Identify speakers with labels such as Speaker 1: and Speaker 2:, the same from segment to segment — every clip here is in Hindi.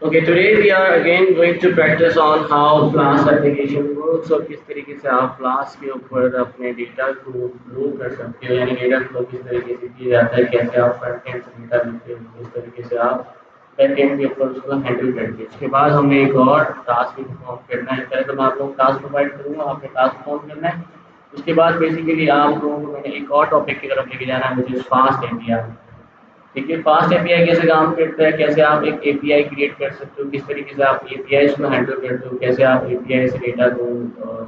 Speaker 1: Okay, today we are again going to practice on how Flask application works और किस तरीके से आप Flask के ऊपर अपने डेटा को फ्लो कर सकते हो, यानी डेटा फ्लो किस तरीके से किया जाता है, कैसे आप फ्रंट एंड से डेटा लेते हो, किस तरीके से आप बैक एंड के ऊपर उसको हैंडल करते हो। उसके बाद हमें एक और टास्क भी परफॉर्म करना है। पहले तो मैं आप लोगों को टास्क प्रोवाइड करूँगा, आपने टास्क परफॉर्म करना है। उसके बाद बेसिकली आप लोगों को मैंने एक और टॉपिक की तरफ लेके जाना है, मुझे फास्ट एपीआई। देखिए फास्ट एपीआई कैसे काम करता है, कैसे आप एक एपीआई क्रिएट कर सकते हो, किस तरीके से आप एपीआई को हैंडल करते हो, कैसे आप एपीआई से डेटा को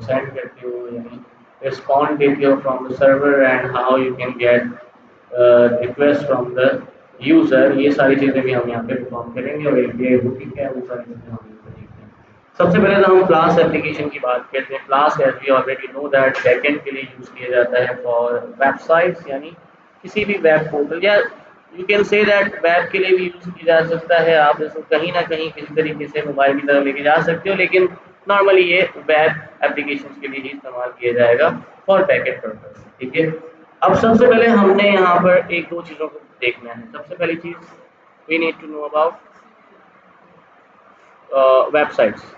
Speaker 1: सेंड करते हो, यानी रिस्पॉन्ड देते हो from the server, and how you can get request from the user. ये सारी चीज़ें भी हम यहाँ पे परफॉर्म करेंगे और एपीआई बुकिंग क्या है वो सारी चीज़ें हम यहाँ पे देखते हैं। सबसे पहले तो हम फ्लास्क एप्लीकेशन की बात करते हैं। Flask as we already know that backend के लिए यूज़ किया जाता है फॉर वेबसाइट्स, यानी किसी भी वेब पोर्टल, या you can say that web के लिए भी यूज़ किया जा सकता है। आप इसको कहीं ना कहीं किसी तरीके से मोबाइल की तरह लेके जा सकते हो, लेकिन नॉर्मली ये वेब एप्लीकेशन के लिए ही इस्तेमाल किया जाएगा फॉर बैकएंड पर्पज। ठीक है। अब सबसे पहले हमने यहाँ पर एक दो चीज़ों को देखना है। सबसे पहली चीज़ we need to know about websites.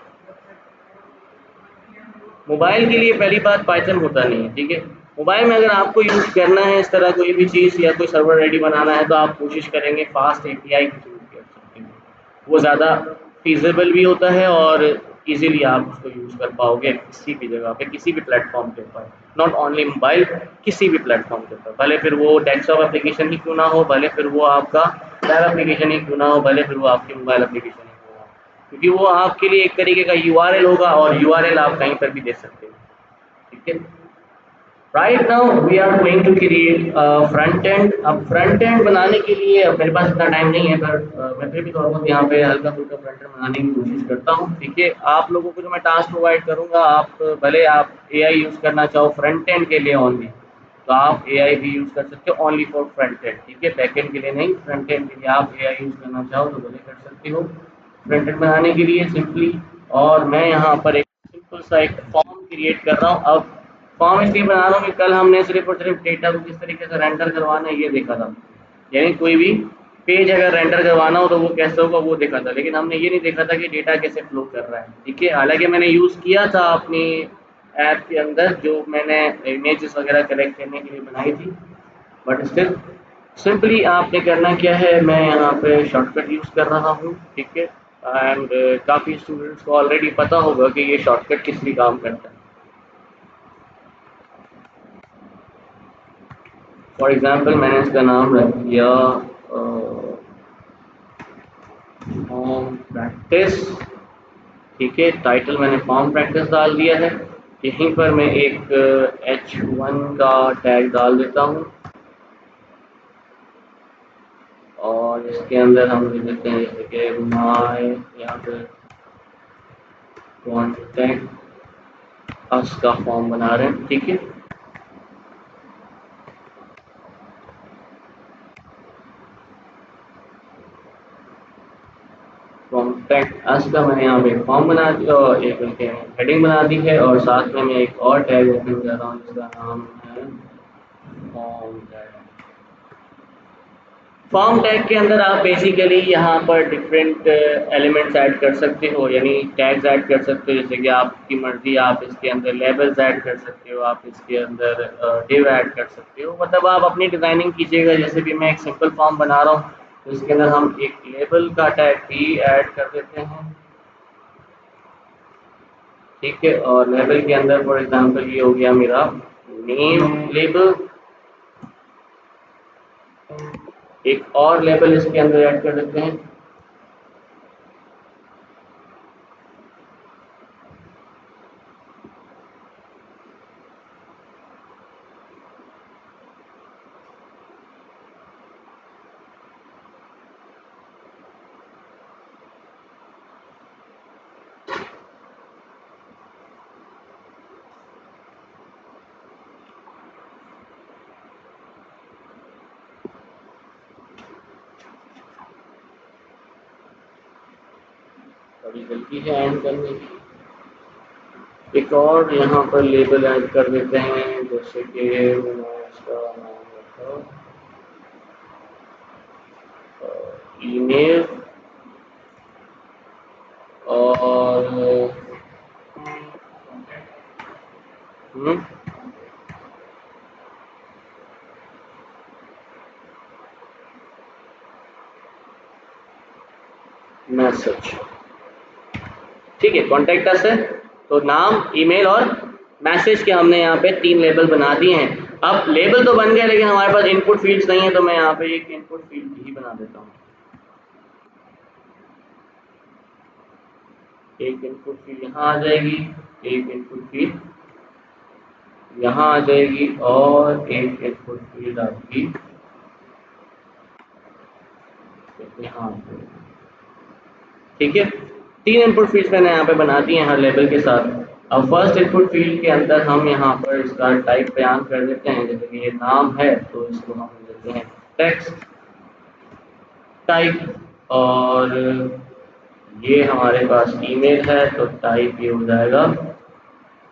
Speaker 1: Mobile के लिए पहली बात पाइथन होता नहीं है। ठीक है। मोबाइल में अगर आपको यूज़ करना है इस तरह कोई भी चीज़ या कोई सर्वर रेडी बनाना है, तो आप कोशिश करेंगे फास्ट एपीआई के थ्रू कर सकते हैं। वो ज़्यादा फीजिबल भी होता है और इजीली आप उसको यूज़ कर पाओगे किसी भी जगह पे, किसी भी प्लेटफॉर्म के ऊपर। नॉट ओनली मोबाइल, किसी भी प्लेटफॉर्म के ऊपर, भले फिर वो डेस्कटॉप एप्लीकेशन ही क्यों ना हो, भले फिर वो आपका वेब एप्लीकेशन ही क्यों ना हो, भले फिर वो आपकी मोबाइल एप्लीकेशन ही क्यों ना हो, क्योंकि वो आपके लिए एक तरीके का यूआरएल होगा और यूआरएल आप कहीं पर भी दे सकते हो। ठीक है। Right now we are going to create front end. अब फ्रंट एंड बनाने के लिए अब मेरे पास इतना टाइम नहीं है, पर मैं फिर भी थोड़ा बहुत यहाँ पे हल्का फुल्का फ्रंट एंड बनाने की कोशिश करता हूँ। ठीक है। आप लोगों को जो मैं टास्क प्रोवाइड करूँगा, आप भले आप एआई यूज़ करना चाहो फ्रंट एंड के लिए ओनली, तो आप एआई भी यूज़ कर सकते हो ओनली फॉर फ्रंट एंड। ठीक है। बैक एंड के लिए नहीं, फ्रंट एंड के लिए आप एआई यूज़ करना चाहो तो भले कर सकते हो फ्रंट एंड बनाने के लिए सिंपली। और मैं यहाँ पर एक सिंपल सा एक फॉर्म क्रिएट कर रहा हूँ। अब फॉर्म इसलिए बना रहा हूँ कि कल हमने सिर्फ और सिर्फ डेटा को किस तरीके से रेंडर करवाना है ये देखा था, यानी कोई भी पेज अगर रेंडर करवाना हो तो वो कैसे होगा वो देखा था, लेकिन हमने ये नहीं देखा था कि डेटा कैसे फ्लो कर रहा है। ठीक है। हालांकि मैंने यूज़ किया था अपनी ऐप के अंदर, जो मैंने इमेजेस वगैरह कलेक्ट करने के लिए बनाई थी, बट स्टिल सिंपली आपने करना क्या है, मैं यहाँ पे शॉर्टकट यूज़ कर रहा हूँ। ठीक है। एंड काफ़ी स्टूडेंट्स को ऑलरेडी पता होगा कि ये शॉर्टकट किस लिए काम करता है। फॉर एग्जाम्पल मैंने इसका नाम रख दिया फॉर्म प्रैक्टिस। ठीक है। टाइटल मैंने फॉर्म प्रैक्टिस डाल दिया है। यहीं पर मैं एक H1 का टैग डाल देता हूँ और इसके अंदर हम लिख देते हैं जैसे कि माय या फिर कॉन्टैक्ट अस का फॉर्म बना रहे हैं। ठीक है। कॉन्टैक्ट अस का मैंने यहाँ पे एक फॉर्म बना दिया और एक हेडिंग बना दी है, और साथ में मैं एक और टैग ओपन कर रहा हूँ जिसका नाम है फॉर्म टैग। फॉर्म टैग के अंदर आप बेसिकली यहाँ पर डिफरेंट एलिमेंट्स ऐड कर सकते हो, यानी टैग्स ऐड कर सकते हो, जैसे कि आपकी मर्जी, आप इसके अंदर लेबल्स ऐड कर सकते हो, आप इसके अंदर डिव ऐड कर सकते हो, मतलब आप अपनी डिज़ाइनिंग कीजिएगा। जैसे भी मैं एक सिंपल फॉर्म बना रहा हूँ तो इसके अंदर हम एक लेबल का टैग भी ऐड कर देते हैं। ठीक है। और लेबल के अंदर फॉर एग्जांपल ये हो गया मेरा नेम लेबल। एक और लेबल इसके अंदर ऐड कर देते हैं। बड़ी जल्दी है एंड करने की। एक और यहाँ पर लेबल ऐड कर देते हैं, जैसे कि मैंने इसका नाम रखा ईमेल। और मैसेज, ठीक है। कॉन्टैक्ट अस है तो नाम, ईमेल और मैसेज के हमने यहाँ पे 3 लेबल बना दिए हैं। अब लेबल तो बन गया लेकिन हमारे पास इनपुट फील्ड्स नहीं है, तो मैं यहाँ पे एक इनपुट फील्ड ही बना देता हूँ। एक इनपुट फील्ड यहाँ आ जाएगी, एक इनपुट फील्ड यहाँ आ जाएगी और एक इनपुट फील्ड आपकी यहाँ आ जाएगी, ठीक है। 3 इनपुट फील्ड्स मैंने यहाँ पे बना दिए हैं हर लेवल के साथ। अब फर्स्ट इनपुट फील्ड के अंदर हम यहाँ पर इसका टाइप बयान कर देते हैं, जैसे कि ये नाम है तो इसको हम देते हैं टेक्स्ट टाइप, और ये हमारे पास ईमेल है तो टाइप ये हो जाएगा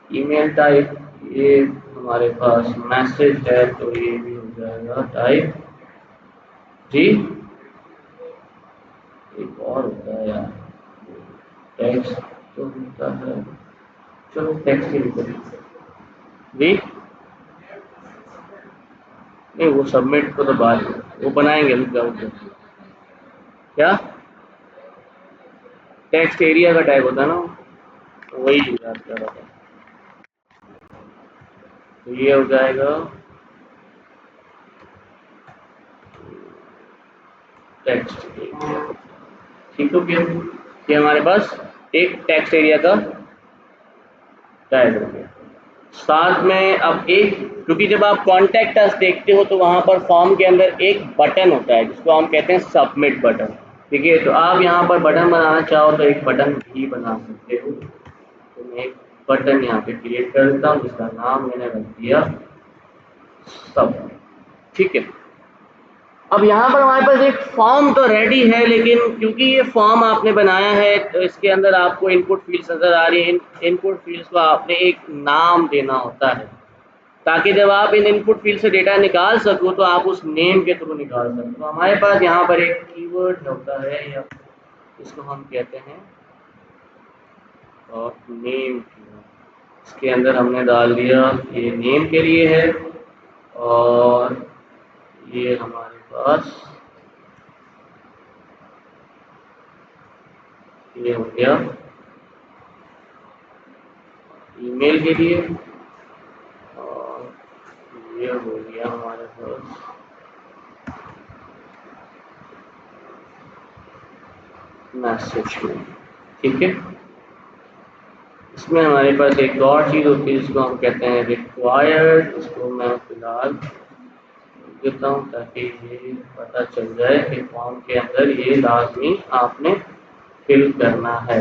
Speaker 1: ईमेल टाइप। ये हमारे पास मैसेज है तो ये भी हो जाएगा टाइप जी। एक और होता है यार, टेक्स्ट तो होता है, चलो टेक्स्ट ही लिख जी। नहीं वो सबमिट को तो बाद में वो बनाएंगे, रुक जाओ। क्या टेक्स्ट एरिया का टाइप होता है ना, वही याद कर रहा था। तो ये हो जाएगा टेक्स्ट एरिया, ठीक हो गया। ये हमारे पास एक टेक्स्ट एरिया का टाइप हो गया। साथ में अब एक, क्योंकि जब आप कॉन्टैक्ट अस देखते हो तो वहाँ पर फॉर्म के अंदर एक बटन होता है जिसको हम कहते हैं सबमिट बटन, ठीक है। तो आप यहाँ पर बटन बनाना चाहो तो एक बटन भी बना सकते हो। तो मैं एक बटन यहाँ पे क्रिएट कर देता हूँ जिसका नाम मैंने रख दिया सब, ठीक है। अब यहाँ पर हमारे पास एक फॉर्म तो रेडी है, लेकिन क्योंकि ये फॉर्म आपने बनाया है तो इसके अंदर आपको इनपुट फील्ड्स नज़र आ रही है। इनपुट फील्ड्स को आपने एक नाम देना होता है ताकि जब आप इन इनपुट फील्ड से डेटा निकाल सको तो आप उस नेम के थ्रू निकाल सको। तो हमारे पास यहाँ पर एक कीवर्ड होता है, या इसको हम कहते हैं और नेम कीवर्ड। इसके अंदर हमने डाल दिया ये नेम के लिए है, और ये हमारे पास ये हो गया ईमेल के लिए, और ये हो गया हमारे पास मैसेज में, ठीक है। इसमें हमारे पास एक और चीज़ होती है जिसको हम कहते हैं रिक्वायर्ड। इसको मैं फिलहाल देता हूँ ताकि ये पता चल जाए कि फॉर्म के अंदर ये लाजमी आपने फिल करना है।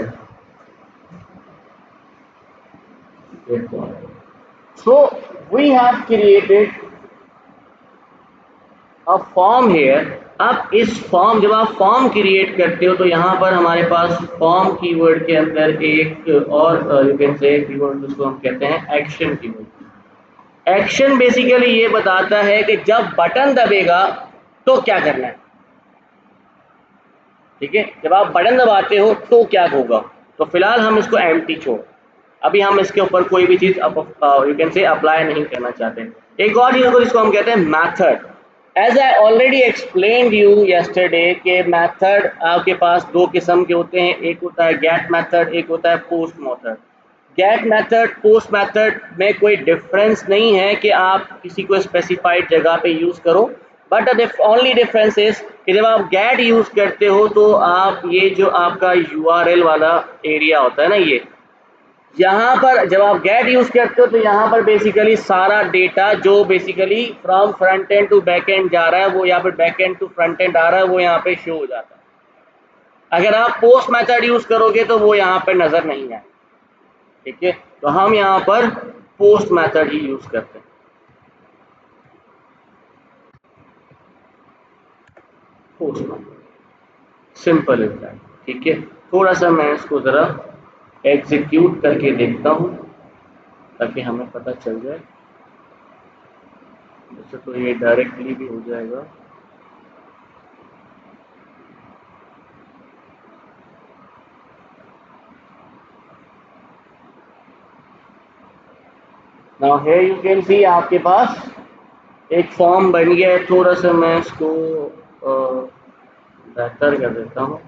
Speaker 1: So we have created a form here. अब इस फॉर्म, जब आप फॉर्म क्रिएट करते हो तो यहाँ पर हमारे पास फॉर्म कीवर्ड के अंदर एक और यू कैन से कीवर्ड जिसको हम कहते हैं एक्शन कीवर्ड। एक्शन बेसिकली ये बताता है कि जब बटन दबेगा तो क्या करना है, ठीक है। जब आप बटन दबाते हो तो क्या होगा। तो फिलहाल हम इसको एम्प्टी छोड़, अभी हम इसके ऊपर कोई भी चीज़ यू कैन से अप्लाई नहीं करना चाहते। एक और चीज़ को जिसको हम कहते हैं method. As I already explain you yesterday के मैथड आपके पास 2 किस्म के होते हैं, एक होता है गेट मैथड, एक होता है post method. Get method post method में कोई डिफरेंस नहीं है कि आप किसी को स्पेसिफाइड जगह पे यूज़ करो, but the only difference is कि जब आप गेट यूज़ करते हो तो आप ये जो आपका यूआरएल वाला एरिया होता है ना, ये यहाँ पर जब आप गेट यूज़ करते हो तो यहाँ पर बेसिकली सारा डेटा जो basically from front end to back end जा रहा है वो यहाँ पर back end to front end आ रहा है, वो यहाँ पे शो हो जाता है। अगर आप पोस्ट मेथड यूज़ करोगे तो वो यहाँ पर नज़र नहीं आए, ठीक है। तो हम यहाँ पर पोस्ट मेथड ही यूज़ करते हैं, पोस्ट मेथड सिंपल होता है, ठीक है। थोड़ा सा मैं इसको ज़रा एग्जीक्यूट करके देखता हूँ ताकि हमें पता चल जाए। वैसे तो ये डायरेक्टली भी हो जाएगा, नाउ हियर यू कैन सी आपके पास एक फॉर्म बन गया है। थोड़ा सा मैं इसको बेहतर कर देता हूँ।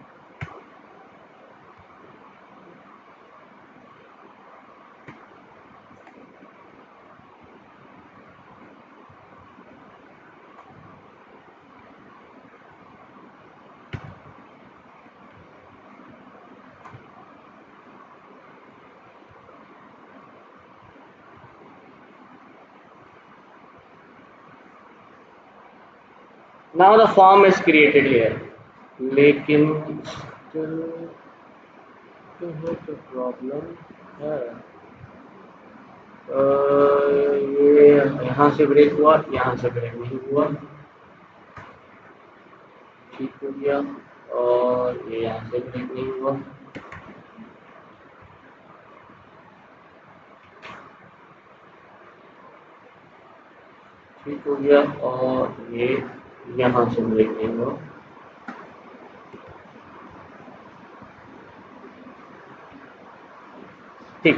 Speaker 1: Now the form is created here, लेकिन स्टिल प्रॉब्लम है। ये यहाँ से ब्रेक हुआ, यहाँ से ब्रेक नहीं हुआ, ठीक हो गया। और ये यहाँ से ब्रेक नहीं हुआ, ठीक हो गया। और ये यहाँ से ब्रेक नहीं हुआ। ठीक।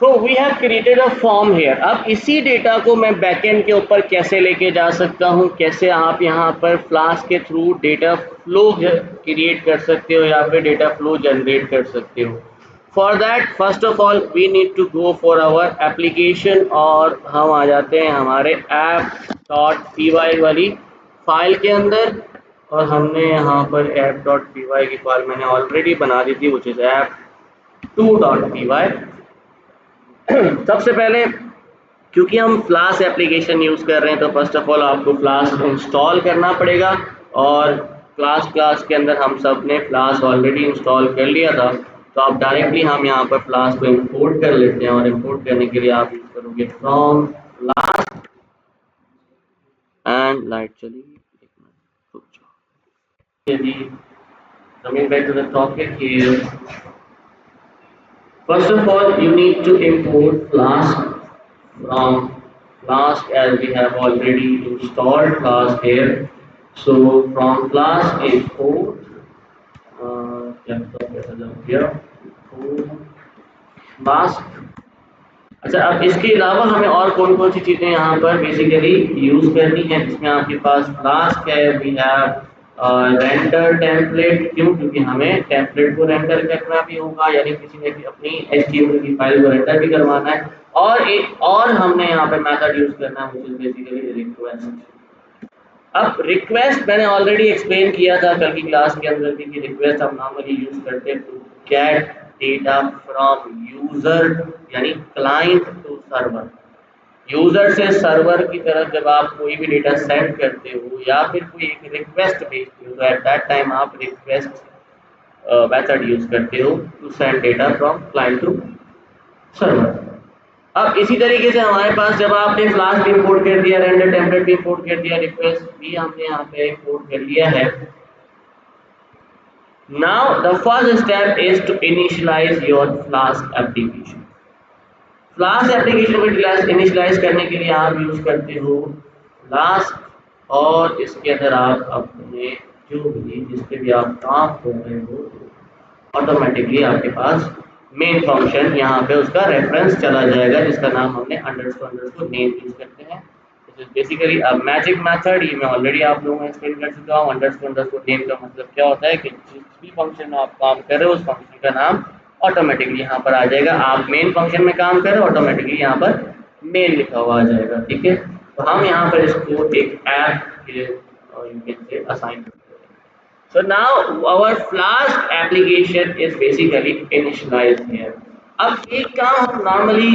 Speaker 1: So we have created a form here. अब इसी डेटा को मैं बैकएंड के ऊपर कैसे लेके जा सकता हूँ, कैसे आप यहाँ पर फ्लास्क के थ्रू डेटा फ्लो क्रिएट कर सकते हो या फिर डेटा फ्लो जनरेट कर सकते हो। For that first of all we need to go for our application, और हम आ जाते हैं हमारे app.py वाली फाइल के अंदर। और हमने यहाँ पर app.py की फाइल मैंने ऑलरेडी बना दी थी, विच इज app2.py। सबसे पहले क्योंकि हम फ्लास्क एप्लीकेशन यूज़ कर रहे हैं तो फर्स्ट ऑफ ऑल आपको फ्लास्क इंस्टॉल करना पड़ेगा। और फ्लास्क क्लास के अंदर हम सब ने फ्लास्क ऑलरेडी इंस्टॉल कर लिया था, तो आप डायरेक्टली हम यहाँ पर फ्लास्क को इंपोर्ट कर लेते हैं। और इंपोर्ट करने के लिए आप यूज़ करोगे फ्रॉम फ्लास्क एंड लाइट चली। एक मिनट रुक जाओ। यदि coming back to the topic here, first of all, you need to import Flask from Flask, as we have already installed Flask here. So from Flask import, here, import Flask। अच्छा, अब इसके अलावा हमें और कौन कौन सी चीज़ें यहाँ पर बेसिकली यूज़ करनी है, जिसमें आपके पास फ्लास्क है। We have render template. क्यों? क्योंकि हमें टेम्पलेट को रेंडर करना भी होगा, यानी किसी ने भी अपनी HTML की फाइल को रेंडर भी करवाना है। और एक और हमने यहाँ पे मेथड यूज़ करना है, which is बेसिकली रिक्वेस्ट। अब रिक्वेस्ट मैंने ऑलरेडी एक्सप्लेन किया था कल की क्लास के अंदर भी, कि रिक्वेस्ट हम नॉर्मली यूज करते हैं to get data from user, यानी क्लाइंट टू सर्वर। यूजर से सर्वर की तरफ जब आप कोई भी डेटा सेंड करते हो या फिर कोई एक रिक्वेस्ट भेजते हो, तो एट दैट टाइम आप रिक्वेस्ट मेथड यूज करते हो to send data from client to server. अब इसी तरीके से हमारे पास जब आपने फ्लास्क इंपोर्ट कर दिया, रेंडर टेम्पलेट भी इंपोर्ट कर दिया, रिक्वेस्ट भी हमने यहाँ पे इंपोर्ट कर लिया है। Now the first step is to initialise your Flask application. Flask application को इनिशियलाइज करने के लिए आप यूज करते हो फ्लास्क, और इसके अंदर आप अपने जो भी जिस पे भी आप काम कर रहे हो, ऑटोमेटिकली आपके पास मेन फंक्शन यहाँ पे उसका रेफरेंस चला जाएगा, जिसका नाम हमने अंडरस्कोर नेम यूज करते हैं। बेसिकली अब मैजिक मेथड, ये मैं ऑलरेडी आप लोगों को एक्सप्लेन कर चुका हूँ। अंडरस्कोर नेम का मतलब क्या होता है कि जिस भी फंक्शन में आप काम कर रहे हो उस फंक्शन का नाम ऑटोमेटिकली यहाँ पर आ जाएगा। आप मेन फंक्शन में काम कर रहे हो, ऑटोमेटिकली यहाँ पर मेन लिखा हुआ आ जाएगा। ठीक है, तो हम यहाँ पर इसको एक ऐप के यू कैन से असाइन करते हैं। So now our Flask application is basically initialized here. अब एक काम हम नॉर्मली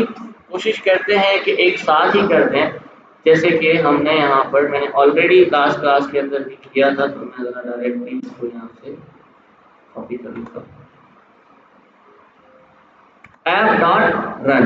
Speaker 1: कोशिश करते हैं कि एक साथ ही करते हैं, जैसे कि हमने यहाँ पर मैंने ऑलरेडी लास्ट क्लास के अंदर भी किया था, तो मैं ज़रा डायरेक्टली इसको यहाँ से कॉपी कर लेता हूँ। app.run,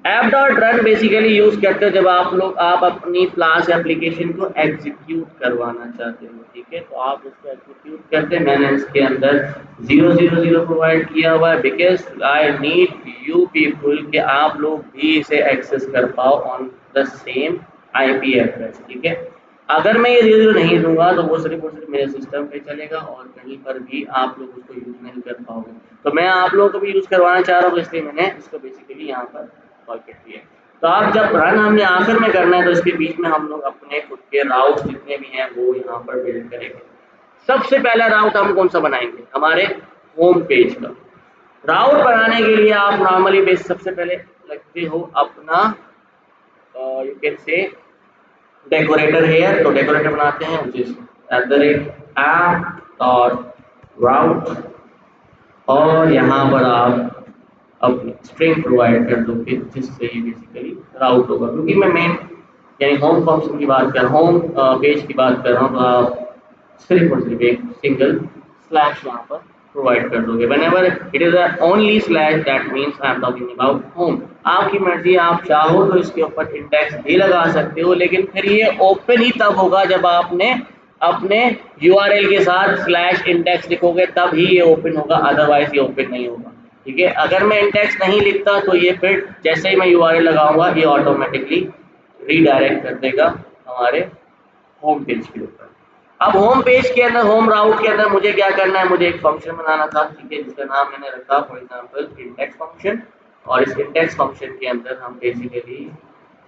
Speaker 1: app.run बेसिकली यूज करते हो जब आप अपनी फ्लास्क एप्लीकेशन को एग्जीक्यूट करवाना चाहते हो। ठीक है, तो आप उसको एग्जीक्यूट करते हैं। मैंने इसके अंदर 000 प्रोवाइड किया हुआ है, because I need you people कि आप लोग भी इसे एक्सेस कर पाओ on the same IP address. ठीक है, अगर मैं ये 0 नहीं दूंगा तो वो सिर्फ और सिर्फ मेरे सिस्टम पे चलेगा और कहीं पर भी आप लोग उसको यूज नहीं कर पाओगे। तो मैं आप लोगों को भी यूज करवाना चाह रहा हूँ, इसलिए मैंने इसको बेसिकली यहाँ पर कॉल कर दिया। तो आप जब रन हमने आखिर में करना है तो इसके बीच में हम लोग अपने खुद के राउट जितने भी हैं वो यहाँ पर बिल्ड करेंगे। सबसे पहला राउट हम कौन सा बनाएंगे, हमारे होम पेज का। राउट बनाने के लिए आप नॉर्मली बेस सबसे पहले लगते हो अपना you can say decorator here, तो डेकोरेटर बनाते हैं which is @app.route और यहाँ पर आप अपनी स्ट्रिंग प्रोवाइड कर दोगे जिससे ये बेसिकली राउट होगा। क्योंकि मैं मेन यानी होम फंक्शन की बात कर रहा हूँ, होम पेज की बात कर रहा हूँ, तो आप सिर्फ और सिर्फ एक सिंगल स्लैश यहाँ पर प्रोवाइड कर दोगे। whenever it is a only slash that means I am talking about home। आपकी मर्जी, आप चाहो तो इसके ऊपर इंडेक्स भी लगा सकते हो, लेकिन फिर ये ओपन ही तब होगा जब आपने अपने यूआरएल के साथ स्लैश इंडेक्स लिखोगे, तब ही ये ओपन होगा, अदरवाइज ये ओपन नहीं होगा। ठीक है, अगर मैं इंडेक्स नहीं लिखता तो ये फिर जैसे ही मैं यूआरएल लगाऊंगा ये ऑटोमेटिकली रीडायरेक्ट कर देगा हमारे होम पेज के ऊपर। अब होम पेज के अंदर, होम राउट के अंदर मुझे क्या करना है, मुझे एक फंक्शन बनाना था, ठीक है, जिसका नाम मैंने रखा फॉर एग्जांपल इंडेक्स फंक्शन। और इस इंडेक्स फंक्शन के अंदर हम बेसिकली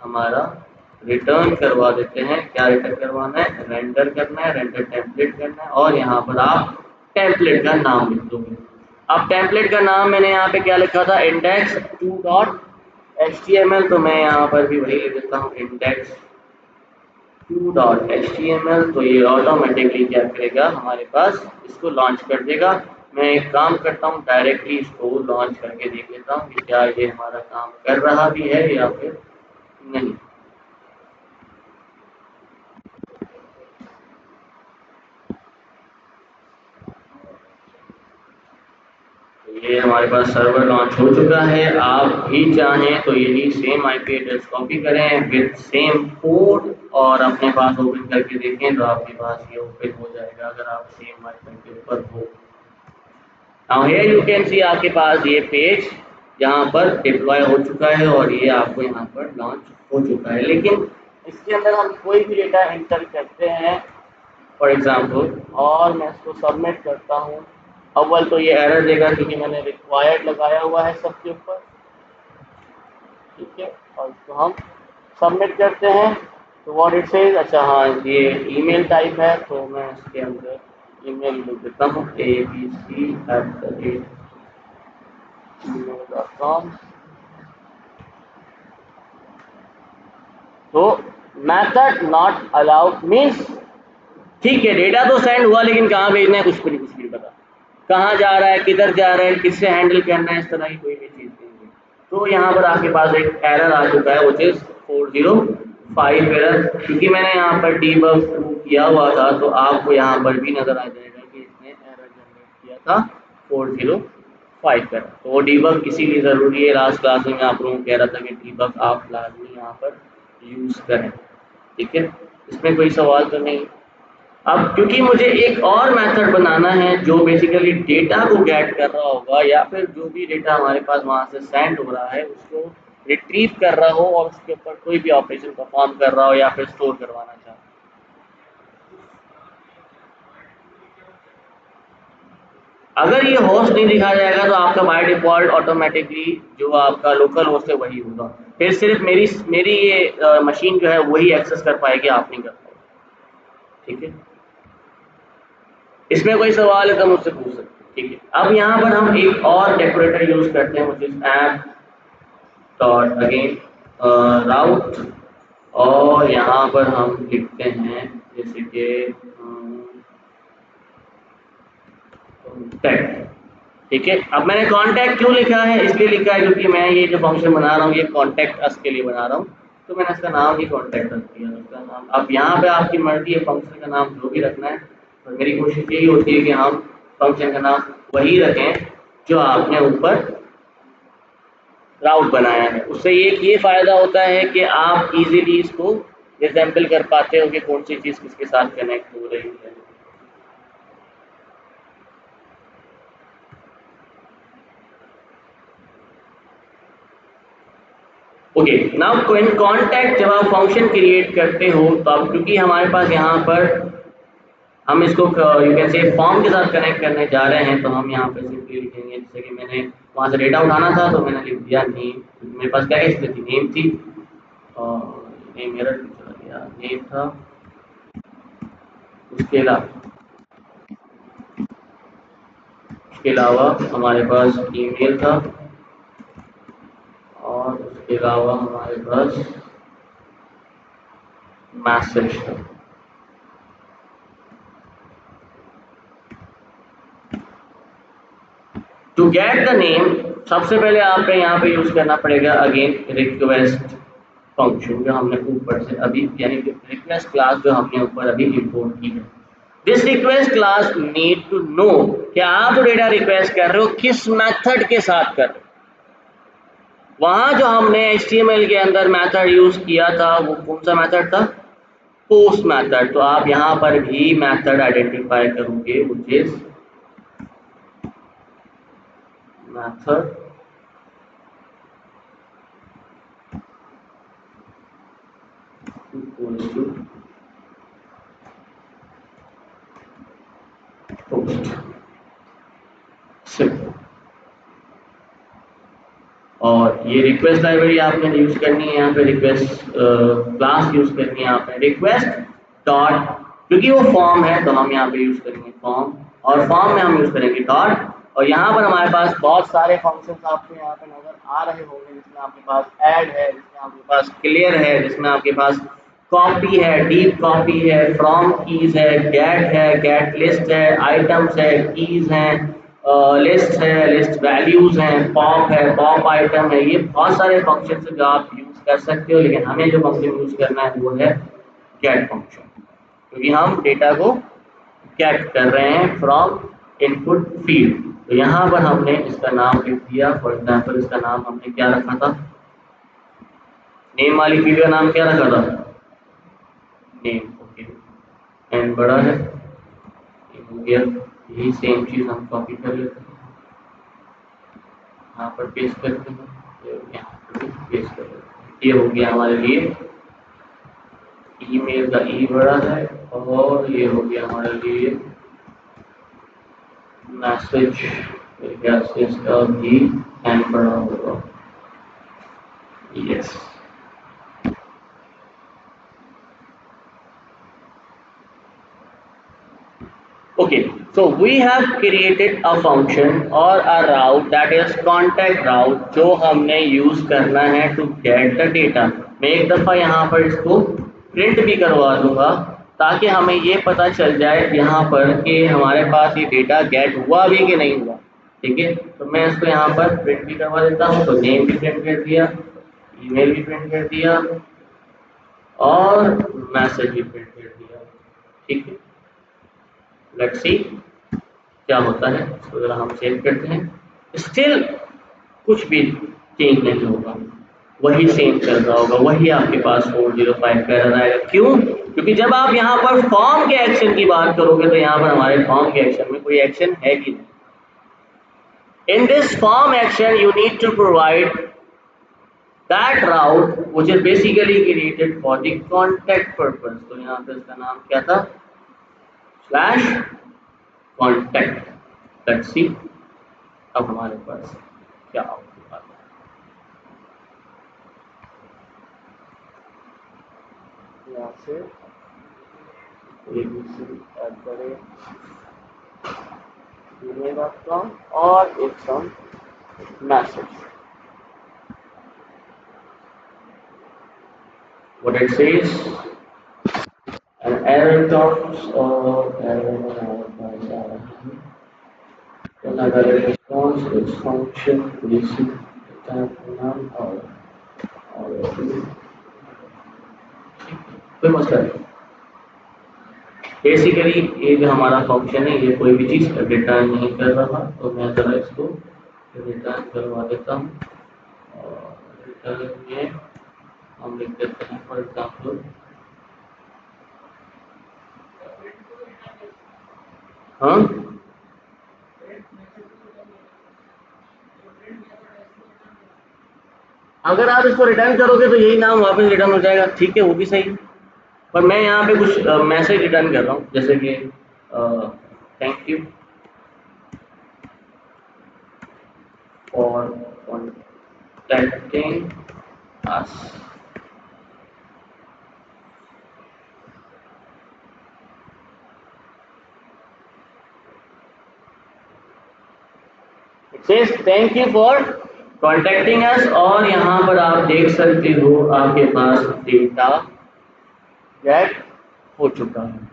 Speaker 1: हमारा रिटर्न करवा देते हैं। क्या रिटर्न करवाना है, रेंडर करना है, रेंडर टेम्पलेट करना है, और यहाँ पर आप टेम्पलेट का नाम लिख दोगे। अब टेम्पलेट का नाम मैंने यहाँ पे क्या लिखा था, इंडेक्स 2.html, तो मैं यहाँ पर भी वही लिख देता हूँ इंडेक्स 2.html। तो ये ऑटोमेटिकली क्या करेगा, हमारे पास इसको लॉन्च कर देगा। मैं एक काम करता हूँ, डायरेक्टली इसको लॉन्च करके देख लेता हूँ कि क्या ये हमारा काम कर रहा भी है या फिर नहीं। ये हमारे पास सर्वर लॉन्च हो चुका है। आप भी चाहें तो यही सेम आईपी एड्रेस कॉपी करें विद सेम कोड और अपने पास ओपन करके देखें, तो आपके पास ये ओपन हो जाएगा अगर आप सेम वाईफाई के ऊपर हो। नाउ हियर यू कैन सी आपके पास ये पेज यहाँ पर डिप्लॉय हो चुका है और ये आपको यहाँ पर लॉन्च हो चुका है। लेकिन इसके अंदर हम कोई भी डेटा एंटर करते हैं फॉर एग्जांपल और मैं इसको सबमिट करता हूँ, अव्वल तो ये एरर देगा क्योंकि मैंने रिक्वायर्ड लगाया हुआ है सबके ऊपर, ठीक है। और इसको हम सबमिट करते हैं तो व्हाट इट सेज, अच्छा हाँ ये ईमेल टाइप है, तो मैं इसके अंदर ईमेल लिख देता हूँ abc@gmail.com। तो मैथड नॉट अलाउड मीन्स ठीक है, डेटा तो सेंड हुआ लेकिन कहाँ भेजना है कुछ भी नहीं पता, कहाँ जा रहा है, किधर जा रहा है, किससे हैंडल करना है, इस तरह की कोई भी चीज़ नहीं है। तो यहाँ पर आपके पास एक एरर आ चुका है विच इज़ 405 एरर। क्योंकि मैंने यहाँ पर डीबग किया हुआ था तो आपको यहाँ पर भी नज़र आ जाएगा कि इसने एरर जनरेट किया था 405 का। तो वो डीबग इसीलिए ज़रूरी है, लास्ट क्लास में मैं आप लोगों को कह रहा था कि डीबग आप लाजमी यहाँ पर यूज़ करें, ठीक है, इसमें कोई सवाल तो नहीं। अब क्योंकि मुझे एक और मेथड बनाना है जो बेसिकली डेटा को गेट कर रहा होगा या फिर जो भी डेटा हमारे पास वहाँ से सेंड हो रहा है उसको रिट्रीव कर रहा हो और उसके ऊपर कोई भी ऑपरेशन परफॉर्म कर रहा हो या फिर स्टोर करवाना चाहे। अगर ये होस्ट नहीं दिखाया जाएगा तो आपका बाय डिफॉल्ट ऑटोमेटिकली जो आपका लोकल होस्ट है वही होगा, फिर सिर्फ मेरी मेरी ये मशीन जो है वही एक्सेस कर पाएगी, आप नहीं कर पाओगे, ठीक है। इसमें कोई सवाल है तो मुझसे पूछ सकते हैं, ठीक है। अब यहाँ पर हम एक और डेकोरेटर यूज करते हैं which is app dot again route और यहाँ पर हम लिखते हैं जैसे कि कॉन्टैक्ट, ठीक है। अब मैंने कॉन्टैक्ट क्यों लिखा है, इसलिए लिखा है क्योंकि मैं ये जो फंक्शन बना रहा हूँ ये कॉन्टैक्ट अस के लिए बना रहा हूँ, तो मैंने इसका नाम ही कॉन्टैक्ट अस दिया उसका नाम। अब यहाँ पे आपकी मर्जी है फंक्शन का नाम जो भी रखना है, और मेरी कोशिश यही होती है कि हम फंक्शन का नाम वही रखें जो आपने ऊपर राउट बनाया है। उससे एक ये फ़ायदा होता है कि आप इजीली इसको रिजेंबल कर पाते हो कि कौन सी चीज़ किसके साथ कनेक्ट हो रही है। ओके, नाउ कॉन्टैक्ट जब आप फंक्शन क्रिएट करते हो तो अब क्योंकि हमारे पास यहाँ पर हम इसको यू कैन से फॉर्म के साथ कनेक्ट करने जा रहे हैं, तो हम यहाँ पे सिंपली लिखेंगे जैसे कि मैंने वहाँ से डेटा उठाना था तो मैंने लिख दिया नेम, मेरे पास क्या है स्थिति नेम थी, और ये मेरा चला गया, नेम था। उसके अलावा हमारे पास ईमेल था, और उसके अलावा हमारे पास मैसेज था। टू गेट द नेम, सबसे पहले आपको यहाँ पे यूज करना पड़ेगा अगेन रिक्वेस्ट फंक्शन, जो हमने ऊपर से अभी यानी कि रिक्वेस्ट क्लास जो हमने ऊपर अभी इंपोर्ट की है। This request class need to know कि आप जो डेटा रिक्वेस्ट कर रहे हो किस मेथड के साथ कर रहे हो। वहां जो हमने HTML के अंदर मेथड यूज किया था वो कौन सा मेथड था? Post method. तो आप यहाँ पर भी मेथड आइडेंटिफाई करोगे which is method equals to post simple. और ये रिक्वेस्ट लाइब्रेरी आपने यूज करनी है, यहाँ पे रिक्वेस्ट क्लास यूज करनी है आपने रिक्वेस्ट डॉट, क्योंकि वो फॉर्म है तो हम यहाँ पे यूज करेंगे फॉर्म, और फॉर्म में हम यूज करेंगे डॉट। और यहाँ पर हमारे पास बहुत सारे फंक्शंस आपको यहाँ पे नजर आ रहे होंगे, जिसमें आपके पास ऐड है, जिसमें आपके पास क्लियर है, जिसमें आपके पास कॉपी है, डीप कॉपी है, फ्रॉम कीज है, गेट लिस्ट है, आइटम्स है, कीज हैं, लिस्ट है, लिस्ट वैल्यूज हैं, पॉप है, पॉप आइटम है। ये बहुत सारे फंक्शन जो आप यूज कर सकते हो, लेकिन हमें जो फंक्शन यूज करना है वो है गेट फंक्शन, क्योंकि हम डेटा को गेट कर रहे हैं फ्रॉम इनपुट फील्ड। तो यहाँ पर हमने इसका नाम लिख दिया। फॉर एग्जाम्पल इसका नाम हमने क्या रखा था? नेम वाली फील्ड का नाम क्या रखा था? नेम। ओके, एन बड़ा है, ये हो गया। यही सेम चीज हम कॉपी कर लेते हैं, यहाँ पर पेस्ट करते हैं, यहाँ पर भी पेस्ट कर लेते हैं। ये हो गया हमारे लिए ईमेल का ई बड़ा है, और ये हो गया हमारे लिए मैसेज, मेरे ख्याल से इसका भी एन बड़ा होगा। Yes. Okay, so we have created a function or a route, that is contact route, जो हमने यूज करना है to get the data। मैं एक दफ़ा यहाँ पर इसको प्रिंट भी करवा दूंगा, ताकि हमें ये पता चल जाए यहाँ पर कि हमारे पास ये डेटा गेट हुआ भी कि नहीं हुआ। ठीक है, तो मैं इसको यहाँ पर प्रिंट भी करवा देता हूँ। तो नेम भी प्रिंट कर दिया, ईमेल भी प्रिंट कर दिया, और मैसेज भी प्रिंट कर दिया। ठीक है, लेट्स सी क्या होता है। इसको जरा हम सेव करते हैं। स्टिल कुछ भी चेंज नहीं होगा, वही सेम चल रहा होगा, वही आपके पास 405 का एरर आएगा। क्यों? क्योंकि जब आप यहाँ पर फॉर्म के एक्शन की बात करोगे तो यहाँ पर हमारे फॉर्म के एक्शन में कोई एक्शन है ही नहीं। In this form action you need to provide that route which is basically created for the contact purpose। तो यहाँ पे इसका नाम क्या था? Slash contact. लेट्स सी अब हमारे पास क्या आउटपुट आता है। यहाँ से abc@gmail.com और एक some message. What it says, an error comes or error another response is function receive type none or कोई मसला नहीं। बेसिकली ये जो हमारा फंक्शन है ये कोई भी चीज़ रिटर्न नहीं कर रहा, तो मैं जरा इसको रिटर्न करवा देता हूँ। और रिटर्न में हम लिख देते हैं फॉर एग्जाम्पल, हाँ अगर आप इसको रिटर्न करोगे तो यही नाम वापस रिटर्न हो जाएगा। ठीक है, वो भी सही। पर मैं यहाँ पे कुछ मैसेज रिटर्न कर रहा हूँ, जैसे कि thank you for contacting us. It says thank you for contacting us, और यहाँ पर आप देख सकते हो आपके पास डेटा गेट हो चुका है।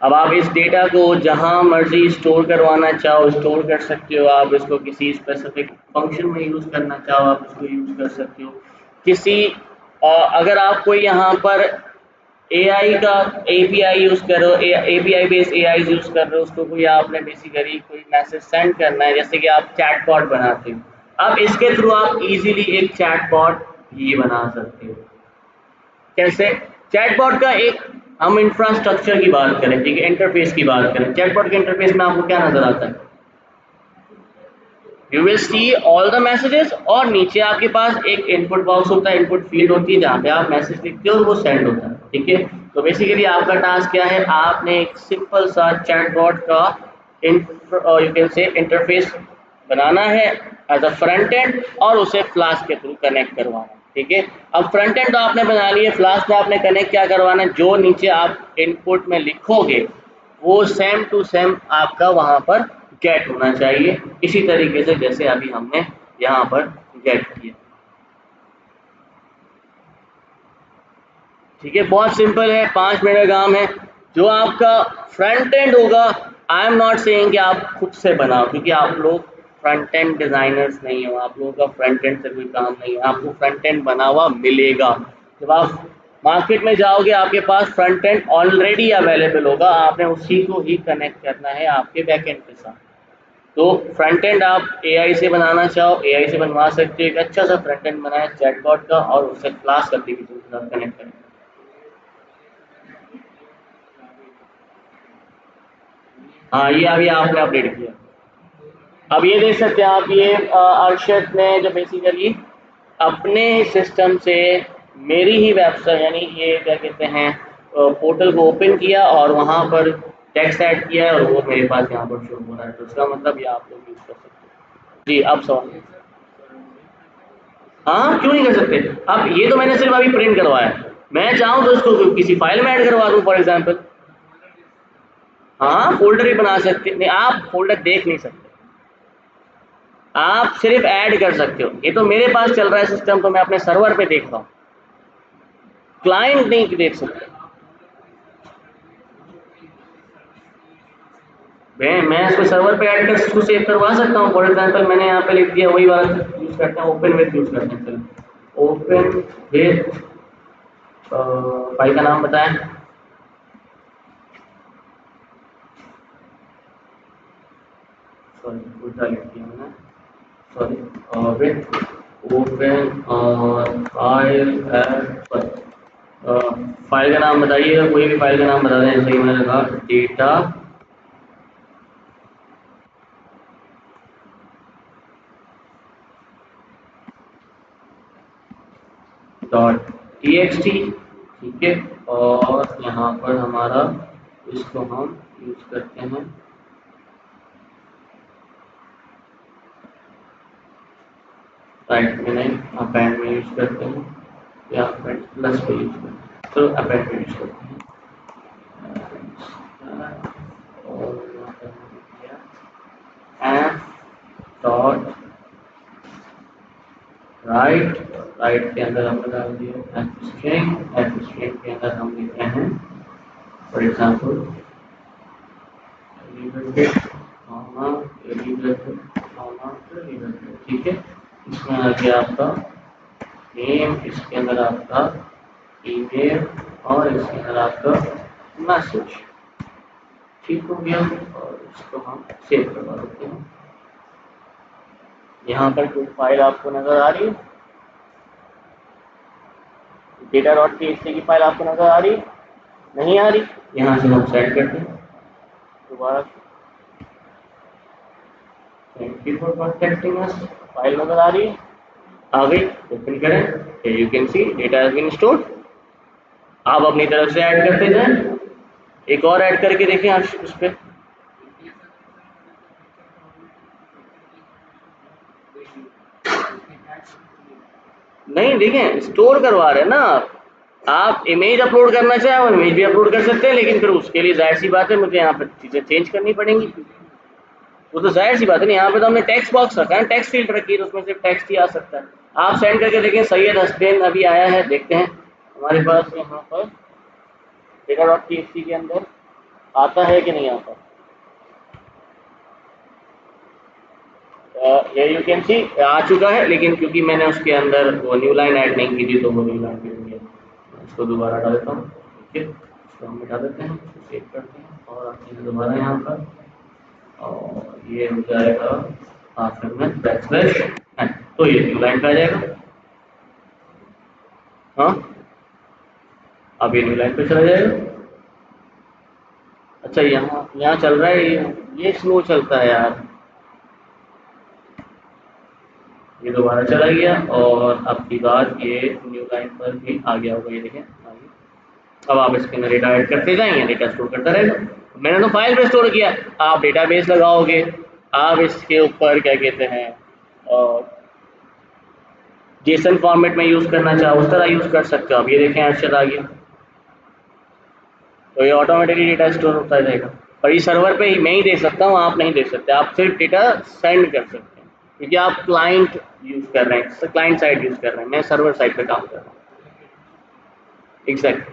Speaker 1: अब आप इस डेटा को जहाँ मर्जी स्टोर करवाना चाहो स्टोर कर सकते हो, आप इसको किसी स्पेसिफिक फंक्शन में यूज़ करना चाहो आप इसको यूज़ कर सकते हो। किसी अगर आप कोई यहाँ पर एआई का एपीआई यूज़ कर रहे हो, एपीआई बेस्ड एआई यूज़ कर रहे हो, उसको कोई आपने बेसिकली कोई मैसेज सेंड करना है, जैसे कि आप चैटबॉट बनाते हो, अब इसके थ्रू आप इजीली एक चैटबॉट भी बना सकते हो। कैसे? चैटबॉट का एक हम इंफ्रास्ट्रक्चर की बात करें, ठीक है, इंटरफेस की बात करें, चैटबॉट के इंटरफेस में आपको क्या नजर आता है? You will see all the messages, और नीचे आपके पास एक इनपुट बॉक्स होता है, इनपुट फील्ड होती है जहाँ पे आप मैसेज लिखते हो और वो सेंड होता है, ठीक है। तो बेसिकली आपका टास्क क्या है, आपने एक सिंपल सा चैटबॉट का यू कैन से इंटरफेस बनाना है एज अ फ्रंट एंड, और उसे फ्लास्क के थ्रू कनेक्ट करवाना है, ठीक है। अब फ्रंट एंड तो आपने बना लिया, फ्लास्क में आपने कनेक्ट क्या करवाना है, जो नीचे आप इनपुट में लिखोगे वो सेम टू सेम आपका वहां पर गेट होना चाहिए, इसी तरीके से जैसे अभी हमने यहाँ पर गेट किया, ठीक है। बहुत सिंपल है, 5 मिनट का काम है। जो आपका फ्रंट एंड होगा, आई एम नॉट सेइंग कि आप खुद से बनाओ, क्योंकि आप लोग फ्रंट एंड डिजाइनर्स नहीं हो, आप लोगों का फ्रंट एंड से कोई काम नहीं है, आपको फ्रंट एंड बना हुआ मिलेगा। जब आप मार्केट में जाओगे आपके पास फ्रंट एंड ऑलरेडी अवेलेबल होगा, आपने उसी को ही कनेक्ट करना है आपके बैक एंड के साथ। तो फ्रंट एंड आप एआई से बनाना चाहो एआई से बनवा सकते हो, एक अच्छा सा फ्रंट एंड बनाए चैटबॉट का, और उसे क्लास एप्लीकेशन के साथ कनेक्ट करें। हाँ, ये अभी आपने अपडेट किया। अब ये देख सकते हैं आप, ये अरशद ने जो बेसिकली अपने सिस्टम से मेरी ही वेबसाइट, यानी ये क्या कहते हैं, पोर्टल को ओपन किया और वहाँ पर टेक्स्ट ऐड किया है, और वो मेरे पास यहाँ पर शो हो रहा है, तो उसका मतलब ये आप लोग यूज़ कर सकते हो। जी, अब सवाल। हाँ, क्यों नहीं कर सकते? अब ये तो मैंने सिर्फ अभी प्रिंट करवाया है, मैं चाहूँ तो इसको किसी फाइल में ऐड करवा दूँ फॉर एग्जाम्पल। हाँ, फोल्डर भी बना सकते, नहीं आप फोल्डर देख नहीं सकते, आप सिर्फ ऐड कर सकते हो। ये तो मेरे पास चल रहा है सिस्टम, तो मैं अपने सर्वर पे देख रहा हूँ, क्लाइंट नहीं देख सकते। मैं इसको सर्वर पे ऐड कर इसको सेव करवा सकता हूँ, फॉर एग्जाम्पल मैंने यहाँ पे लिख दिया, वही वाला यूज करते हैं, ओपन विथ यूज करते हैं, चलो ओपन विथ, फाइल का नाम बताएं। सॉरी, उल्टा लिख दिया मैंने, sorry, with open file as, file का नाम बताइएगा, कोई भी फाइल का नाम बता दें, जैसे कि मैंने कहा data dot T x T, ठीक है। और यहाँ पर हमारा इसको हम यूज करते हैं राइट में, नहीं अपेंड में यूज करते हैं, या अपेंड प्लस पे यूज करते हैं, तो अपेंड में यूज करते हैं। और यहाँ पर हमने किया एफ डॉट राइट, राइट के अंदर हमने डाल दिया एफ स्ट्रिंग, एफ स्ट्रिंग के अंदर हम लिख रहे हैं फॉर एग्जाम्पल कॉमा, कॉमा, ठीक है। इसमें आ गया आपका नेम, इसके अंदर आपका ईमेल, और इसके अंदर आपका मैसेज, ठीक हो गया। और इसको हम सेव करवा देते हैं। यहाँ पर कोई फाइल आपको नजर आ रही है, डेटा डॉट टीएक्सटी की फाइल आपको नजर आ रही है? नहीं आ रही, यहाँ से हम सेट करते हैं दोबारा। Thank you for contacting us, file नजर आ रही है? आ गई, ओपन करें, you can see data has been stored. आप अपनी तरफ से ऐड करते जाएं, एक और ऐड करके देखें आप उस पर। नहीं, देखें स्टोर करवा रहे हैं ना आप इमेज अपलोड करना चाहें और इमेज भी अपलोड कर सकते हैं, लेकिन फिर उसके लिए जाहिर सी बात है मुझे यहाँ पर चीज़ें चेंज करनी पड़ेंगी। वो तो जाहिर सी बात है ना, यहाँ पे तो हमने टेक्स्ट बॉक्स रखा है, टेक्स्ट फील्ड रखी है, तो उसमें सिर्फ टेक्स्ट ही आ सकता है। आप सेंड करके देखें, सैयद हसनैन अभी आया है, देखते हैं हमारे पास यहाँ पर data.txt के अंदर आता है कि नहीं आता। ये यू कैन सी आ चुका है, लेकिन क्योंकि मैंने उसके अंदर वो न्यू लाइन ऐड नहीं की थी तो वो न्यू लाइन भी हुई है। इसको दोबारा डाल देता हूँ, ठीक है, इसको हम मिटा देते हैं, सेव करते हैं और आते हैं दोबारा यहाँ पर, और ये हो जाएगा आखिर में बैकस्लैश n, तो ये न्यू लाइन पे आ जाएगा। हाँ, अब ये न्यू लाइन पे चला जाएगा। अच्छा, यहाँ यहाँ चल रहा है, ये स्लो चलता है यार। ये दोबारा चला गया और अब की बात ये न्यू लाइन पर भी आ गया होगा, ये देखें आगे। अब आप इसके अंदर डेटा ऐड करते जाएंगे, डेटा स्टोर करता रहेगा। मैंने तो फाइल पे स्टोर किया, आप डेटाबेस लगाओगे, आप इसके ऊपर क्या कहते हैं और जेसन फॉर्मेट में यूज़ करना चाहो उस तरह यूज़ कर सकते हो। अब ये देखें ऐड चला गया, तो ये ऑटोमेटिकली डेटा स्टोर होता जाएगा। और ये सर्वर पे ही मैं ही दे सकता हूँ, आप नहीं दे सकते, आप सिर्फ डेटा सेंड कर सकते हैं, क्योंकि आप क्लाइंट यूज़ कर रहे हैं, क्लाइंट साइड यूज़ कर रहे हैं, मैं सर्वर साइड पे काम कर रहा हूँ। एग्जैक्ट